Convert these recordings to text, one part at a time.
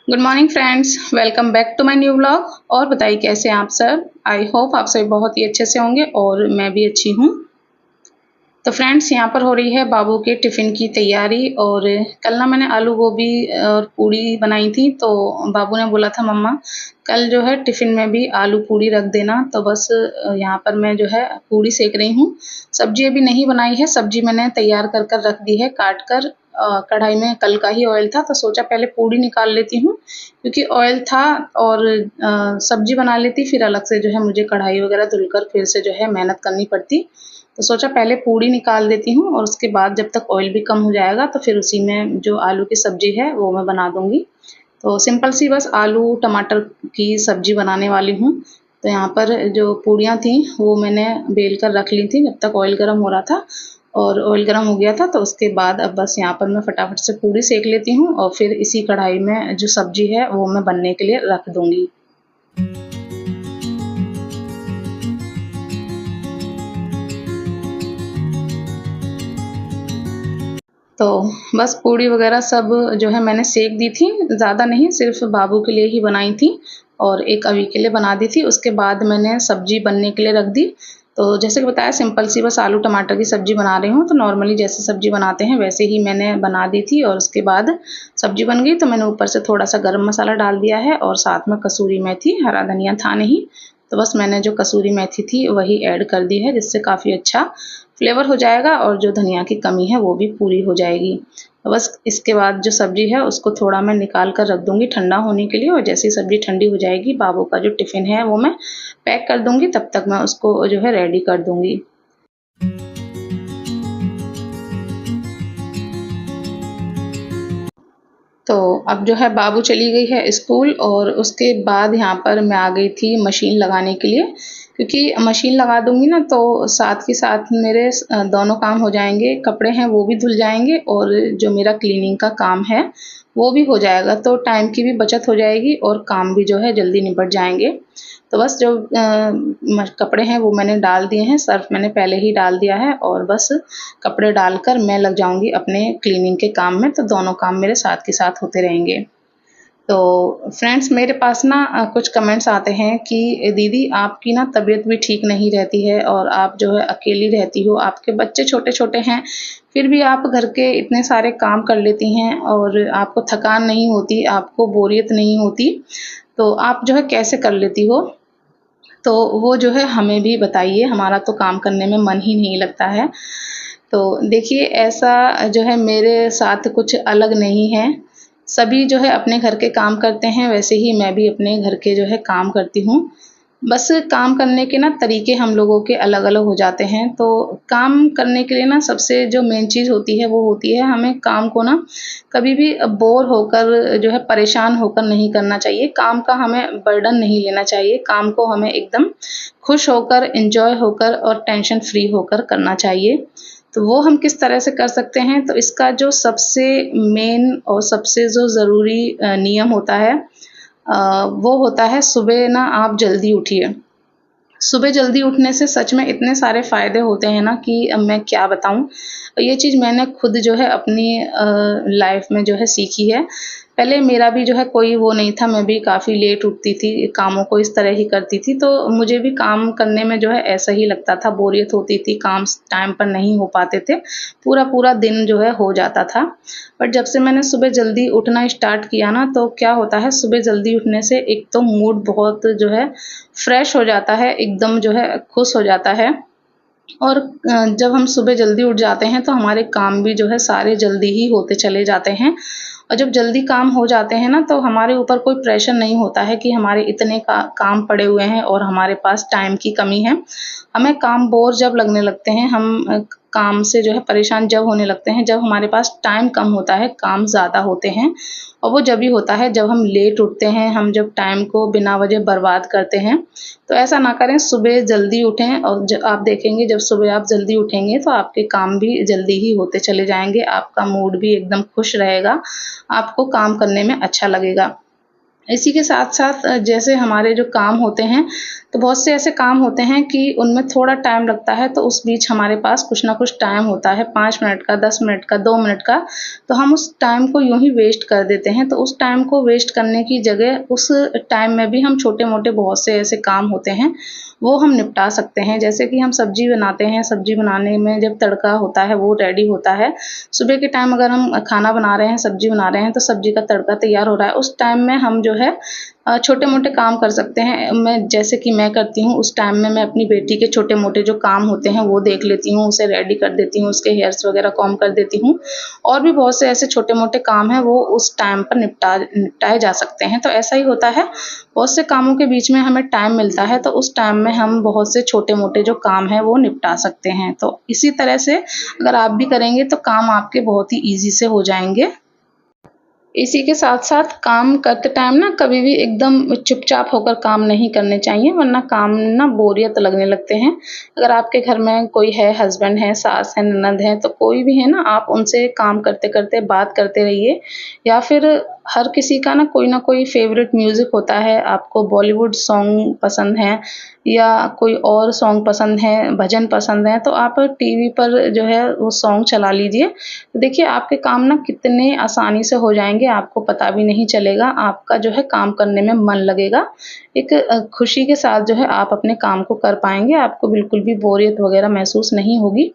Good morning friends, welcome back to my new vlog. और बताइए कैसे हैं आप सब। आई होप आप सभी बहुत ही अच्छे से होंगे और मैं भी अच्छी हूँ। तो फ्रेंड्स, यहाँ पर हो रही है बाबू के टिफ़िन की तैयारी। और कल ना मैंने आलू गोभी और पूड़ी बनाई थी, तो बाबू ने बोला था मम्मा कल जो है टिफ़िन में भी आलू पूड़ी रख देना। तो बस यहाँ पर मैं जो है पूड़ी सेक रही हूँ। सब्जी अभी नहीं बनाई है, सब्जी मैंने तैयार कर कर रख दी है काट कर। कढ़ाई में कल का ही ऑयल था, तो सोचा पहले पूड़ी निकाल लेती हूँ, क्योंकि ऑयल था। और सब्जी बना लेती, फिर अलग से जो है मुझे कढ़ाई वगैरह धुलकर फिर से जो है मेहनत करनी पड़ती। तो सोचा पहले पूड़ी निकाल देती हूँ और उसके बाद जब तक ऑयल भी कम हो जाएगा तो फिर उसी में जो आलू की सब्ज़ी है वो मैं बना दूँगी। तो सिंपल सी बस आलू टमाटर की सब्ज़ी बनाने वाली हूँ। तो यहाँ पर जो पूड़ियाँ थीं वो मैंने बेल कर रख ली थी जब तक ऑयल गर्म हो रहा था। और ऑयल गर्म हो गया था तो उसके बाद अब बस यहाँ पर मैं फटाफट से पूड़ी सेक लेती हूँ और फिर इसी कढ़ाई में जो सब्ज़ी है वो मैं बनने के लिए रख दूँगी। तो बस पूड़ी वग़ैरह सब जो है मैंने सेक दी थी, ज़्यादा नहीं, सिर्फ़ बाबू के लिए ही बनाई थी और एक अभी के लिए बना दी थी। उसके बाद मैंने सब्ज़ी बनने के लिए रख दी। तो जैसे कि बताया सिंपल सी बस आलू टमाटर की सब्ज़ी बना रही हूँ, तो नॉर्मली जैसे सब्ज़ी बनाते हैं वैसे ही मैंने बना दी थी। और उसके बाद सब्ज़ी बन गई तो मैंने ऊपर से थोड़ा-सा गरम मसाला डाल दिया है और साथ में कसूरी मेथी, हरा धनिया था नहीं, तो बस मैंने जो कसूरी मेथी थी वही ऐड कर दी है, जिससे काफ़ी अच्छा फ्लेवर हो जाएगा और जो धनिया की कमी है वो भी पूरी हो जाएगी। तो बस इसके बाद जो सब्ज़ी है उसको थोड़ा मैं निकाल कर रख दूँगी ठंडा होने के लिए, और जैसे ही सब्ज़ी ठंडी हो जाएगी बाबू का जो टिफ़िन है वो मैं पैक कर दूँगी, तब तक मैं उसको जो है रेडी कर दूँगी। तो अब जो है बाबू चली गई है स्कूल और उसके बाद यहाँ पर मैं आ गई थी मशीन लगाने के लिए, क्योंकि मशीन लगा दूँगी ना तो साथ के साथ मेरे दोनों काम हो जाएँगे, कपड़े हैं वो भी धुल जाएँगे और जो मेरा क्लीनिंग का काम है वो भी हो जाएगा। तो टाइम की भी बचत हो जाएगी और काम भी जो है जल्दी निपट जाएँगे। तो बस जो कपड़े हैं वो मैंने डाल दिए हैं, सर्फ़ मैंने पहले ही डाल दिया है और बस कपड़े डालकर मैं लग जाऊँगी अपने क्लीनिंग के काम में, तो दोनों काम मेरे साथ के साथ होते रहेंगे। तो फ्रेंड्स, मेरे पास ना कुछ कमेंट्स आते हैं कि दीदी आपकी ना तबीयत भी ठीक नहीं रहती है और आप जो है अकेली रहती हो, आपके बच्चे छोटे-छोटे हैं, फिर भी आप घर के इतने सारे काम कर लेती हैं और आपको थकान नहीं होती, आपको बोरियत नहीं होती, तो आप जो है कैसे कर लेती हो? तो वो जो है हमें भी बताइए, हमारा तो काम करने में मन ही नहीं लगता है। तो देखिए ऐसा जो है मेरे साथ कुछ अलग नहीं है। सभी जो है अपने घर के काम करते हैं, वैसे ही मैं भी अपने घर के जो है काम करती हूँ। बस काम करने के ना तरीके हम लोगों के अलग-अलग हो जाते हैं। तो काम करने के लिए ना सबसे जो मेन चीज़ होती है वो होती है हमें काम को ना कभी भी बोर होकर जो है परेशान होकर नहीं करना चाहिए। काम का हमें बर्डन नहीं लेना चाहिए। काम को हमें एकदम खुश होकर, एन्जॉय होकर और टेंशन फ्री होकर करना चाहिए। तो वो हम किस तरह से कर सकते हैं, तो इसका जो सबसे मेन और सबसे जो ज़रूरी नियम होता है, वो होता है सुबह ना आप जल्दी उठिए। सुबह जल्दी उठने से सच में इतने सारे फ़ायदे होते हैं ना कि अब मैं क्या बताऊँ। ये चीज़ मैंने खुद जो है अपनी लाइफ़ में जो है सीखी है। पहले मेरा भी जो है कोई वो नहीं था, मैं भी काफ़ी लेट उठती थी, कामों को इस तरह ही करती थी, तो मुझे भी काम करने में जो है ऐसा ही लगता था, बोरियत होती थी, काम टाइम पर नहीं हो पाते थे, पूरा-पूरा दिन जो है हो जाता था। बट जब से मैंने सुबह जल्दी उठना स्टार्ट किया ना, तो क्या होता है सुबह जल्दी उठने से एक तो मूड बहुत जो है फ्रेश हो जाता है, एकदम जो है खुश हो जाता है। और जब हम सुबह जल्दी उठ जाते हैं तो हमारे काम भी जो है सारे जल्दी ही होते चले जाते हैं। और जब जल्दी काम हो जाते हैं ना तो हमारे ऊपर कोई प्रेशर नहीं होता है कि हमारे इतने काम पड़े हुए हैं और हमारे पास टाइम की कमी है। हमें काम बोर जब लगने लगते हैं, हम काम से जो है परेशान जब होने लगते हैं, जब हमारे पास टाइम कम होता है, काम ज़्यादा होते हैं, और वो जब भी होता है जब हम लेट उठते हैं, हम जब टाइम को बिना वजह बर्बाद करते हैं। तो ऐसा ना करें, सुबह जल्दी उठें और आप देखेंगे जब सुबह आप जल्दी उठेंगे तो आपके काम भी जल्दी ही होते चले जाएँगे, आपका मूड भी एकदम खुश रहेगा, आपको काम करने में अच्छा लगेगा। इसी के साथ-साथ जैसे हमारे जो काम होते हैं, तो बहुत से ऐसे काम होते हैं कि उनमें थोड़ा टाइम लगता है, तो उस बीच हमारे पास कुछ ना कुछ टाइम होता है, 5 मिनट का, 10 मिनट का, 2 मिनट का, तो हम उस टाइम को यूँ ही वेस्ट कर देते हैं। तो उस टाइम को वेस्ट करने की जगह उस टाइम में भी हम छोटे-मोटे बहुत से ऐसे काम होते हैं, वो हम निपटा सकते हैं। जैसे कि हम सब्ज़ी बनाते हैं, सब्ज़ी बनाने में जब तड़का होता है, वो रेडी होता है। सुबह के टाइम अगर हम खाना बना रहे हैं, सब्ज़ी बना रहे हैं, तो सब्ज़ी का तड़का तैयार हो रहा है, उस टाइम में हम जो है छोटे-मोटे काम कर सकते हैं। मैं जैसे कि मैं करती हूँ, उस टाइम में मैं अपनी बेटी के छोटे-मोटे जो काम होते हैं, वो देख लेती हूँ, उसे रेडी कर देती हूँ, उसके हेयर्स वगैरह कॉम्ब कर देती हूँ। और भी बहुत से ऐसे छोटे-मोटे काम हैं, वो उस टाइम पर निपटाए जा सकते हैं। तो ऐसा ही होता है, बहुत से कामों के बीच में हमें टाइम मिलता है, तो उस टाइम में हम बहुत से छोटे-मोटे जो काम हैं, वो निपटा सकते हैं। तो इसी तरह से अगर आप भी करेंगे, तो काम आपके बहुत ही ईज़ी से हो जाएँगे। इसी के साथ-साथ काम करते टाइम ना कभी भी एकदम चुपचाप होकर काम नहीं करने चाहिए, वरना काम ना बोरियत लगने लगते हैं। अगर आपके घर में कोई है, हस्बैंड है, सास है, ननद है, तो कोई भी है ना, आप उनसे काम करते-करते बात करते रहिए, या फिर हर किसी का ना कोई फ़ेवरेट म्यूज़िक होता है, आपको बॉलीवुड सॉन्ग पसंद है या कोई और सॉन्ग पसंद है, भजन पसंद है, तो आप टीवी पर जो है वो सॉन्ग चला लीजिए। तो देखिए आपके काम ना कितने आसानी से हो जाएँगे, आपको पता भी नहीं चलेगा, आपका जो है काम करने में मन लगेगा। एक खुशी के साथ जो है आप अपने काम को कर पाएँगे, आपको बिल्कुल भी बोरियत वग़ैरह महसूस नहीं होगी।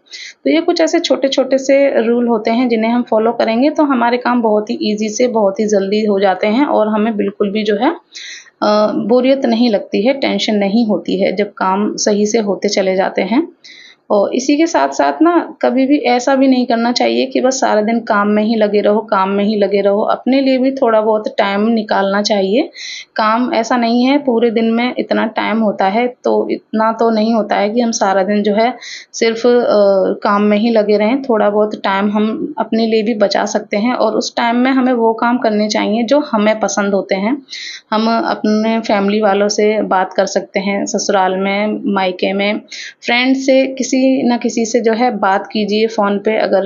तो ये कुछ ऐसे छोटे-छोटे से रूल होते हैं जिन्हें हम फ़ॉलो करेंगे तो हमारे काम बहुत ही ईज़ी से बहुत ही जल्दी हो जाते हैं और हमें बिल्कुल भी जो है बोरियत नहीं लगती है, टेंशन नहीं होती है जब काम सही से होते चले जाते हैं। और इसी के साथ-साथ ना कभी भी ऐसा भी नहीं करना चाहिए कि बस सारा दिन काम में ही लगे रहो, काम में ही लगे रहो। अपने लिए भी थोड़ा बहुत टाइम निकालना चाहिए। काम ऐसा नहीं है पूरे दिन में इतना टाइम होता है, तो इतना तो नहीं होता है कि हम सारा दिन जो है सिर्फ़ काम में ही लगे रहें। थोड़ा बहुत टाइम हम अपने लिए भी बचा सकते हैं और उस टाइम में हमें वो काम करने चाहिए जो हमें पसंद होते हैं। हम अपने फैमिली वालों से बात कर सकते हैं, ससुराल में, मायके में, फ्रेंड से किसी न किसी से जो है बात कीजिए फ़ोन पे। अगर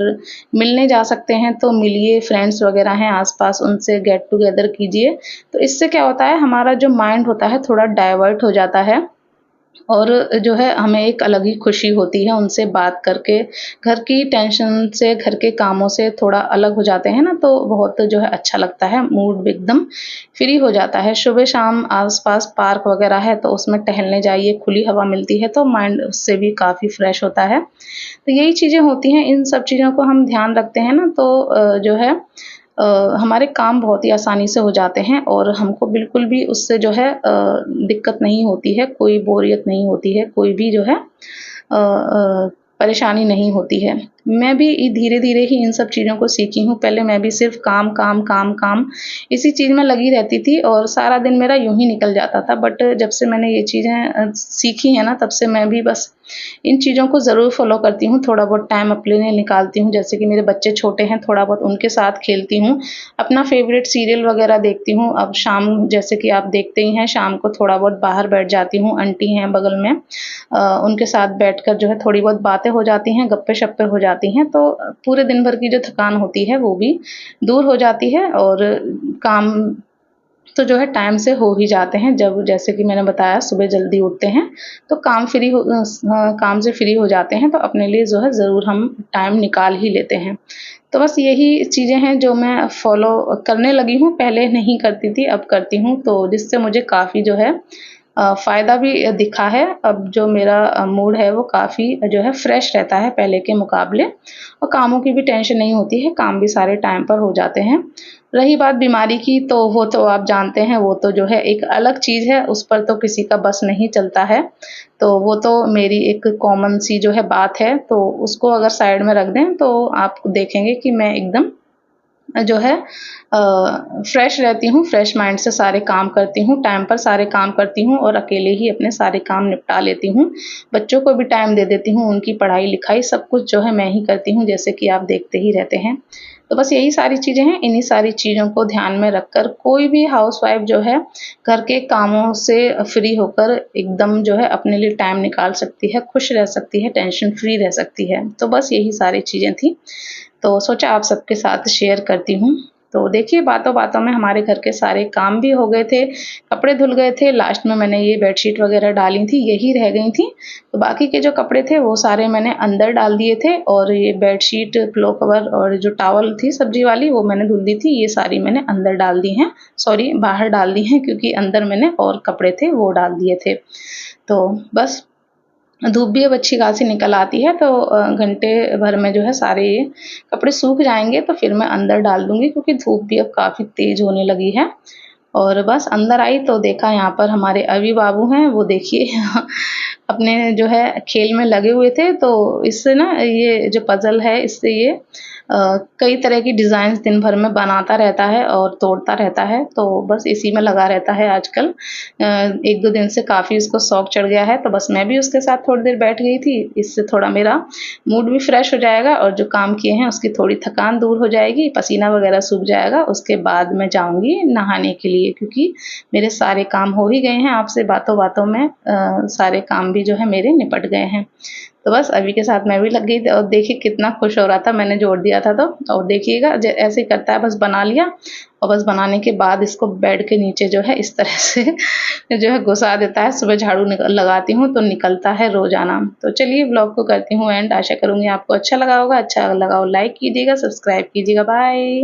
मिलने जा सकते हैं तो मिलिए, फ्रेंड्स वग़ैरह हैं आस-पास उनसे गेट टुगेदर कीजिए। तो इससे क्या होता है हमारा जो माइंड होता है थोड़ा डाइवर्ट हो जाता है और जो है हमें एक अलग ही खुशी होती है उनसे बात करके। घर की टेंशन से, घर के कामों से थोड़ा अलग हो जाते हैं ना तो बहुत जो है अच्छा लगता है, मूड भी एकदम फ्री हो जाता है। सुबह-शाम आस-पास पार्क वग़ैरह है तो उसमें टहलने जाइए, खुली हवा मिलती है तो माइंड उससे भी काफ़ी फ्रेश होता है। तो यही चीज़ें होती हैं, इन सब चीज़ों को हम ध्यान रखते हैं ना तो जो है अ, हमारे काम बहुत ही आसानी से हो जाते हैं और हमको बिल्कुल भी उससे जो है दिक्कत नहीं होती है, कोई बोरियत नहीं होती है, कोई भी जो है परेशानी नहीं होती है। मैं भी धीरे-धीरे ही इन सब चीज़ों को सीखी हूँ, पहले मैं भी सिर्फ़ काम, काम, काम, काम इसी चीज़ में लगी रहती थी और सारा दिन मेरा यूँ ही निकल जाता था। बट जब से मैंने ये चीज़ें सीखी हैं ना, तब से मैं भी बस इन चीज़ों को ज़रूर फ़ॉलो करती हूँ, थोड़ा बहुत टाइम अपने लिए निकालती हूँ, जैसे कि मेरे बच्चे छोटे हैं, थोड़ा बहुत उनके साथ खेलती हूँ, अपना फ़ेवरेट सीरियल वग़ैरह देखती हूँ। अब शाम जैसे कि आप देखते ही हैं, शाम को थोड़ा बहुत बाहर बैठ जाती हूँ, आंटी हैं बगल में उनके साथ बैठकर जो है थोड़ी बहुत बातें हो जाती हैं, गप्पे-शप्पे हो जाती हैं, तो पूरे दिन भर की जो थकान होती है, वो भी दूर हो जाती है और काम तो जो है टाइम से हो ही जाते हैं। जब जैसे कि मैंने बताया सुबह जल्दी उठते हैं, तो काम से फ्री हो जाते हैं, तो अपने लिए जो है ज़रूर हम टाइम निकाल ही लेते हैं। तो बस यही चीज़ें हैं जो मैं फ़ॉलो करने लगी हूँ, पहले नहीं करती थी, अब करती हूँ, तो जिससे मुझे काफ़ी जो है फ़ायदा भी दिखा है। अब जो मेरा मूड है वो काफ़ी जो है फ्रेश रहता है पहले के मुकाबले और कामों की भी टेंशन नहीं होती है, काम भी सारे टाइम पर हो जाते हैं। रही बात बीमारी की तो वो तो आप जानते हैं, वो तो जो है एक अलग चीज़ है, उस पर तो किसी का बस नहीं चलता है। तो वो तो मेरी एक कॉमन सी जो है बात है, तो उसको अगर साइड में रख दें तो आप देखेंगे कि मैं एकदम जो है फ्रेश रहती हूँ, फ्रेश माइंड से सारे काम करती हूँ, टाइम पर सारे काम करती हूँ और अकेले ही अपने सारे काम निपटा लेती हूँ। बच्चों को भी टाइम दे देती हूँ, उनकी पढ़ाई-लिखाई सब कुछ जो है मैं ही करती हूँ, जैसे कि आप देखते ही रहते हैं। तो बस यही सारी चीज़ें हैं, इन्हीं सारी चीज़ों को ध्यान में रखकर कोई भी हाउसवाइफ़ जो है, घर के कामों से फ्री होकर एकदम जो है अपने लिए टाइम निकाल सकती है, खुश रह सकती है, टेंशन फ्री रह सकती है। तो बस यही सारी चीज़ें थी। तो सोचा आप सबके साथ शेयर करती हूँ। तो देखिए बातों-बातों में हमारे घर के सारे काम भी हो गए थे, कपड़े धुल गए थे, लास्ट में मैंने ये बेडशीट वगैरह डाली थी, यही रह गई थी। तो बाकी के जो कपड़े थे वो सारे मैंने अंदर डाल दिए थे और ये बेडशीट, पिलो कवर और जो टॉवल थी सब्जी वाली वो मैंने धुल दी थी, ये सारी मैंने अंदर डाल दी हैं। सॉरी, बाहर डाल दी हैं क्योंकि अंदर मैंने और कपड़े थे वो डाल दिए थे। तो बस धूप भी अब अच्छी खासी निकल आती है, तो घंटे भर में जो है सारे ये कपड़े सूख जाएँगे तो फिर मैं अंदर डाल दूँगी क्योंकि धूप भी अब काफ़ी तेज़ होने लगी है। और बस अंदर आई तो देखा यहाँ पर हमारे अभी बाबू हैं, वो देखिए अपने जो है खेल में लगे हुए थे, तो इससे ना ये जो पज़ल है इससे ये कई तरह की डिज़ाइन्स दिन भर में बनाता रहता है और तोड़ता रहता है, तो बस इसी में लगा रहता है आजकल। 1-2 दिन से काफ़ी उसको शौक चढ़ गया है, तो बस मैं भी उसके साथ थोड़ी देर बैठ गई थी, इससे थोड़ा मेरा मूड भी फ्रेश हो जाएगा और जो काम किए हैं उसकी थोड़ी थकान दूर हो जाएगी, पसीना वगैरह सूख जाएगा, उसके बाद मैं जाऊँगी नहाने के लिए क्योंकि मेरे सारे काम हो ही गए हैं, आपसे बातों-बातों में सारे काम भी जो है मेरे निपट गए हैं। तो बस अभी के साथ मैं भी लग गई और देखिए कितना खुश हो रहा था, मैंने जोड़ दिया था तो। और देखिएगा ऐसे ही करता है, बस बना लिया और बस बनाने के बाद इसको बेड के नीचे जो है इस तरह से जो है घुसा देता है। सुबह झाड़ू लगाती हूँ तो निकलता है रोज़ाना। तो चलिए व्लॉग को करती हूँ एंड, आशा करूँगी आपको अच्छा लगा होगा। अच्छा लगा हो लाइक कीजिएगा, सब्सक्राइब कीजिएगा। बाय।